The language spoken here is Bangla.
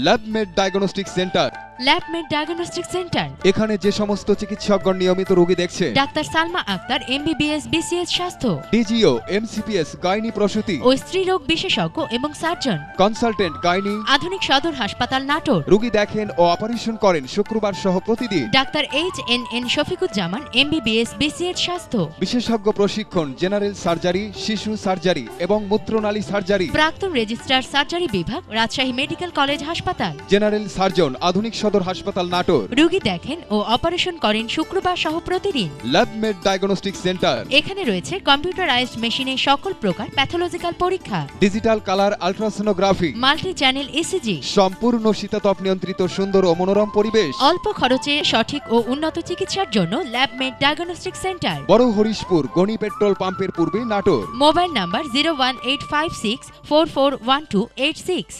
ল্যাবমেড diagnostic centre. Labmed diagnostic centre. এখানে যে সমস্ত চিকিৎসকগণ নিয়মিত রোগী দেখছেন: doctor Salma Akter, MBBS, BCS স্বাস্থ্য, DGO, MCPS, গাইনি প্রসূতি ও স্ত্রীরোগ বিশেষজ্ঞ এবং সার্জন, কনসালটেন্ট গাইনি। আধুনিক সদর হাসপাতাল নাটোর। রোগী দেখেন ও অপারেশন করেন শুক্রবার সহ প্রতিদিন। Doctor HNN Shafiquzzaman, MBBS, BCS স্বাস্থ্য। বিশেষজ্ঞ প্রশিক্ষণ জেনারেল সার্জারি, শিশু সার্জারি এবং মূত্রনালী সার্জারি। প্রাক্তন রেজিস্ট্রার সার্জারি বিভাগ, রাজশাহী মেডিকেল কলেজ হাসপাতাল। জেনারেল সার্জন, আধুনিক সদর হাসপাতাল নাটোর। রোগী দেখেন ও অপারেশন করেন শুক্রবার সহ প্রতিদিন। ল্যাবমেড ডায়াগনস্টিক সেন্টার। এখানে রয়েছে কম্পিউটারাইজড মেশিনে সকল প্রকার প্যাথোলজিক্যাল পরীক্ষা, digital colour ultrasonography, multi channel ECG, সম্পূর্ণ শীতাতপ নিয়ন্ত্রিত সুন্দর ও মনোরম পরিবেশ। অল্প খরচে সঠিক ও উন্নত চিকিৎসার জন্য ল্যাবমেড ডায়াগনস্টিক সেন্টার। বড় হরিশপুর গনি পেট্রোল পাম্পের পূর্বে নাটোর। Mobile number 01856441286।